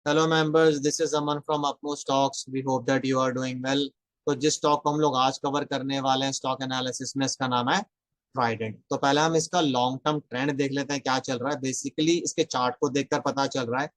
Hello members, this is Aman from अपमो stocks. We hope that you are doing well. तो जिस stock को हम लोग आज कवर करने वाले हैं स्टॉक एनालिसिस में, इसका नाम है ट्राइडेंट। तो पहले हम इसका लॉन्ग टर्म ट्रेंड देख लेते हैं क्या चल रहा है। बेसिकली इसके चार्ट को देखकर पता चल रहा है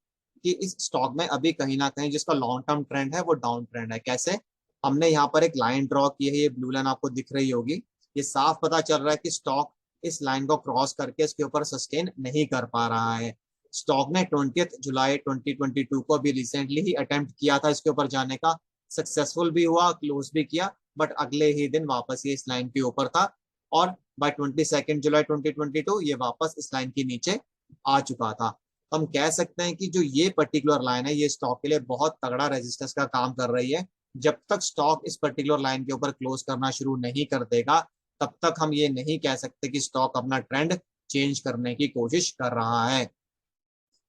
कि इस स्टॉक में अभी कहीं ना कहीं जिसका लॉन्ग टर्म ट्रेंड है वो डाउन ट्रेंड है। कैसे? हमने यहाँ पर एक लाइन ड्रॉ की है, ये ब्लू लाइन आपको दिख रही होगी। ये साफ पता चल रहा है कि स्टॉक इस लाइन को क्रॉस करके इसके ऊपर सस्टेन नहीं कर पा रहा है। स्टॉक ने 20 जुलाई 2022 को अभी रिसेंटली ही अटेम्प्ट किया था इसके ऊपर जाने का। सक्सेसफुल भी हुआ, क्लोज भी किया, बट अगले ही दिन वापस ये इस लाइन के ऊपर था। और बाय 22 जुलाई 2022 ये वापस इस लाइन के नीचे आ चुका था। तो हम कह सकते हैं कि जो ये पर्टिकुलर लाइन है ये स्टॉक के लिए बहुत तगड़ा रेजिस्टेंस का काम कर रही है। जब तक स्टॉक इस पर्टिकुलर लाइन के ऊपर क्लोज करना शुरू नहीं कर देगा, तब तक हम ये नहीं कह सकते कि स्टॉक अपना ट्रेंड चेंज करने की कोशिश कर रहा है।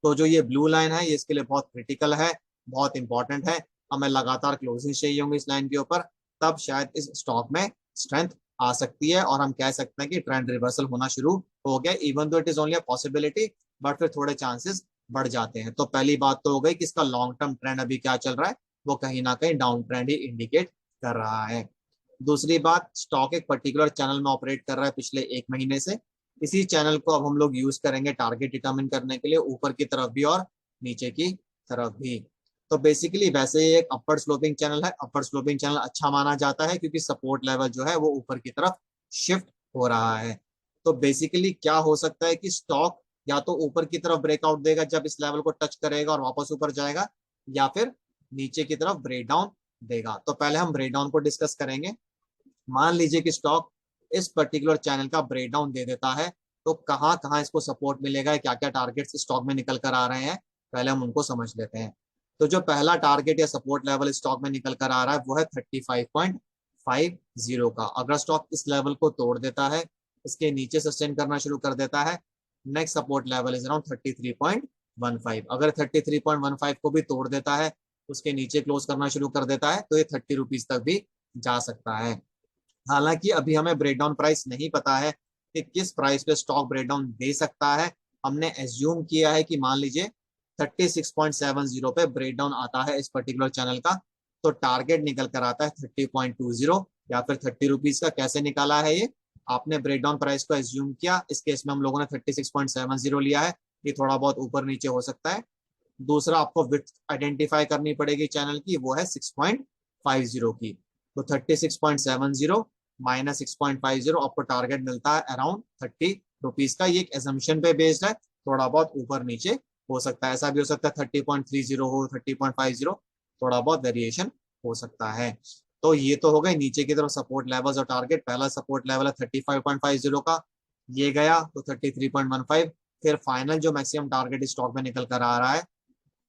तो जो ये ब्लू लाइन है ये इसके लिए बहुत क्रिटिकल है, बहुत इंपॉर्टेंट है। हमें लगातार क्लोजिंग चाहिए होंगी इस लाइन के ऊपर, तब शायद इस स्टॉक में स्ट्रेंथ आ सकती है और हम कह सकते हैं कि ट्रेंड रिवर्सल होना शुरू हो गया। Even though it is only a possibility, but फिर थोड़े चांसेस बढ़ जाते हैं। तो पहली बात तो हो गई कि इसका लॉन्ग टर्म ट्रेंड अभी क्या चल रहा है, वो कहीं ना कहीं डाउन ट्रेंड ही इंडिकेट कर रहा है। दूसरी बात, स्टॉक एक पर्टिकुलर चैनल में ऑपरेट कर रहा है पिछले एक महीने से। इसी चैनल को अब हम लोग यूज करेंगे टारगेट डिटरमिन करने के लिए, ऊपर की तरफ भी और नीचे की तरफ भी। तो बेसिकली वैसे ही एक अपर स्लोपिंग चैनल है। अपर स्लोपिंग चैनल अच्छा माना जाता है क्योंकि सपोर्ट लेवल जो है वो ऊपर की तरफ शिफ्ट हो रहा है। तो बेसिकली क्या हो सकता है कि स्टॉक या तो ऊपर की तरफ ब्रेकआउट देगा जब इस लेवल को टच करेगा और वापस ऊपर जाएगा, या फिर नीचे की तरफ ब्रेक डाउन देगा। तो पहले हम ब्रेक डाउन को डिस्कस करेंगे। मान लीजिए कि स्टॉक इस पर्टिकुलर चैनल का ब्रेकडाउन दे देता है, तो कहां कहां इसको सपोर्ट मिलेगा, क्या क्या टारगेट्स स्टॉक में निकल कर आ रहे हैं, पहले हम उनको समझ लेते हैं। तो जो पहला टारगेट या सपोर्ट लेवल स्टॉक में निकल कर आ रहा है वो है 35.50 का। अगर स्टॉक इस लेवल को तोड़ देता है, इसके नीचे सस्टेन करना शुरू कर देता है, next support level is around 33.15। अगर 33.15 को भी तोड़ देता है, उसके नीचे क्लोज करना शुरू कर देता है, तो ये 30 रुपीज तक भी जा सकता है। हालांकि अभी हमें ब्रेकडाउन प्राइस नहीं पता है कि किस प्राइस पे स्टॉक ब्रेकडाउन दे सकता है। हमने एज्यूम किया है कि मान लीजिए 36.70 पे ब्रेकडाउन आता है इस पर्टिकुलर चैनल का, तो टारगेट निकल कर आता है 30.20 या फिर 30 रुपीज का। कैसे निकाला है ये? आपने ब्रेकडाउन प्राइस को एज्यूम किया, इस केस में हम लोगों ने 36.70 लिया है। ये थोड़ा बहुत ऊपर नीचे हो सकता है। दूसरा, आपको विड्थ आइडेंटिफाई करनी पड़ेगी चैनल की, वो है 6.50 की। तो 36.70 माइनस 6.50 आपको टारगेट मिलता है अराउंड 30 रुपीज का। ये एक एजम्पशन पे बेस्ड है, थोड़ा बहुत ऊपर नीचे हो सकता है। ऐसा भी हो सकता है 30.30 हो, 30.50, थोड़ा बहुत वेरिएशन हो सकता है। तो ये तो हो गए नीचे की तरफ सपोर्ट लेवल्स और टारगेट। पहला सपोर्ट लेवल है 35.50 का, ये गया तो 33.15। फिर फाइनल जो मैक्सिमम टारगेट स्टॉक में निकल कर आ रहा है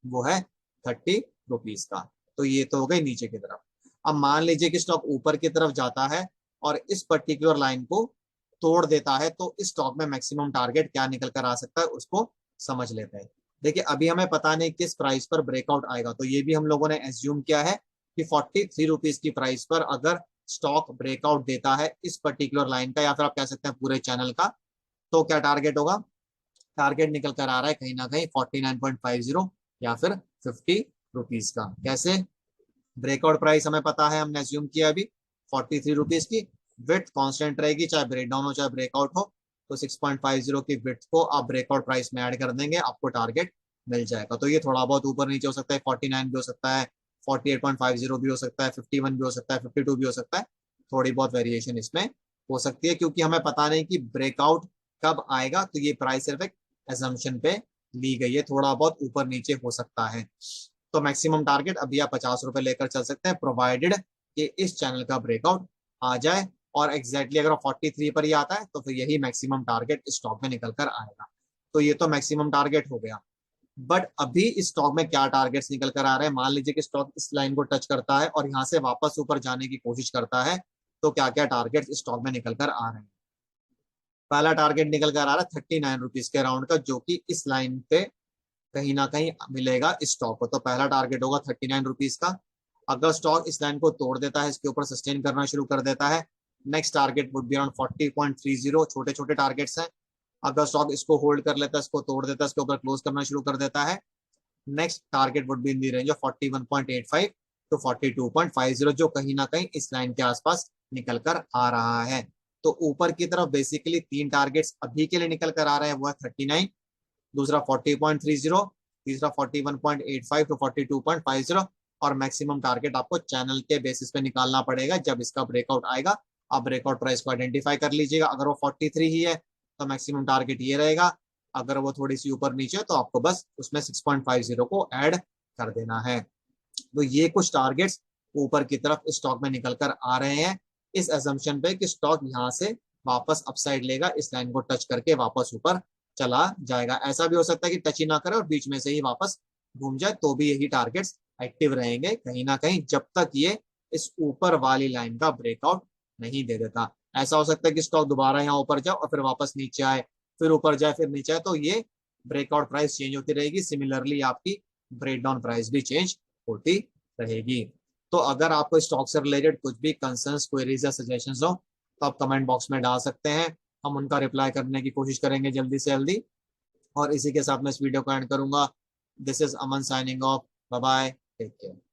वो है 30 रुपीज का। तो ये तो हो गई नीचे की तरफ। अब मान लीजिए कि स्टॉक ऊपर की तरफ जाता है और इस पर्टिकुलर लाइन को तोड़ देता है, तो इस स्टॉक में मैक्सिमम टारगेट क्या निकल कर आ सकता है उसको समझ लेते हैं। देखिए, अभी हमें पता नहीं किस प्राइस पर ब्रेकआउट आएगा, तो ये भी हम लोगों ने एज्यूम किया है कि 43 रुपीज की प्राइस पर अगर स्टॉक ब्रेकआउट देता है इस पर्टिकुलर लाइन का, या फिर आप कह सकते हैं पूरे चैनल का, तो क्या टारगेट होगा? टारगेट निकल कर आ रहा है कहीं ना कहीं 49.50 या फिर 50 रुपीज का। कैसे? ब्रेकआउट प्राइस हमें पता है, हमने अज्यूम किया अभी 43 रुपीज की। विड्थ कांस्टेंट रहेगी, चाहे ब्रेकडाउन हो चाहे ब्रेकआउट हो। तो 6.50 की विड्थ को आप ब्रेकआउट प्राइस में ऐड कर देंगे, आपको टारगेट मिल जाएगा। तो ये थोड़ा बहुत ऊपर नीचे हो सकता है, 49 भी हो सकता है, 48.50 भी हो सकता है, 51 भी हो सकता है, 52 भी हो सकता है। थोड़ी बहुत वेरिएशन इसमें हो सकती है, क्योंकि हमें पता नहीं कि ब्रेकआउट कब आएगा। तो ये प्राइस सिर्फ एक एजम्पशन पे ली गई है, थोड़ा बहुत ऊपर नीचे हो सकता है। तो मैक्सिमम टारगेट अभी आप 50 रुपए लेकर चल सकते हैं, प्रोवाइडेड कि इस चैनल का ब्रेकआउट आ जाए। और एग्जैक्टली अगर 43 पर ही आता है तो फिर यही मैक्सिमम टारगेट स्टॉक में निकल कर आएगा। तो ये तो मैक्सिमम टारगेट हो गया। बट अभी इस स्टॉक में क्या टारगेट्स निकल कर आ रहे हैं? मान लीजिए कि स्टॉक इस लाइन को टच करता है और यहाँ से वापस ऊपर जाने की कोशिश करता है, तो क्या क्या टारगेट्स स्टॉक में निकल कर आ रहे हैं? पहला टारगेट निकल कर आ रहा है 39 रुपीज के अराउंड का, जो कि इस लाइन पे कहीं ना कहीं मिलेगा स्टॉक को। तो पहला टारगेट होगा 39 रुपीज का। अगर स्टॉक इस लाइन को तोड़ देता है, इसके ऊपर सस्टेन करना शुरू कर देता है, next target would be around 40.30। छोटे छोटे टारगेट्स हैं। अगर स्टॉक इसको होल्ड कर लेता है, इसको तोड़ देता है, इसके ऊपर क्लोज करना शुरू कर देता है, next target would be in the range of 41.85 to 42.50, जो कहीं ना कहीं इस लाइन के आसपास निकल कर आ रहा है। तो ऊपर की तरफ बेसिकली तीन टारगेट्स अभी के लिए निकल कर आ रहे हैं, वो है 39, दूसरा 40.30, तीसरा 41.85 टू 42.50, और मैक्सिमम टारगेट आपको चैनल के बेसिस पे निकालना पड़ेगा जब इसका ब्रेकआउट आएगा। आप ब्रेकआउट प्राइस को आइडेंटिफाई कर लीजिएगा, अगर वो 43 ही है तो मैक्सिमम टारगेट ये रहेगा, अगर वो थोड़ी सी ऊपर नीचे तो आपको बस उसमें 6.50 को ऐड कर देना है। तो ये कुछ टारगेट्स ऊपर की तरफ स्टॉक में निकल कर आ रहे हैं, इस एजम्पशन पे कि स्टॉक यहाँ से वापस अपसाइड लेगा, इस लाइन को टच करके वापस ऊपर चला जाएगा। ऐसा भी हो सकता है कि टच ही ना करे और बीच में से ही वापस घूम जाए, तो भी यही टारगेट्स एक्टिव रहेंगे कहीं ना कहीं, जब तक ये इस ऊपर वाली लाइन का ब्रेकआउट नहीं दे देता। ऐसा हो सकता है कि स्टॉक दोबारा यहाँ ऊपर जाए और फिर वापस नीचे आए, फिर ऊपर जाए फिर नीचे आए, तो ये ब्रेकआउट प्राइस चेंज होती रहेगी। सिमिलरली आपकी ब्रेकडाउन प्राइस भी चेंज होती रहेगी। तो अगर आपको स्टॉक से रिलेटेड कुछ भी कंसर्न्स, क्वेरीज या सजेशंस हो तो आप कमेंट बॉक्स में डाल सकते हैं, हम उनका रिप्लाई करने की कोशिश करेंगे जल्दी से जल्दी। और इसी के साथ मैं इस वीडियो को एंड करूंगा। This is Aman signing off, bye bye, take care.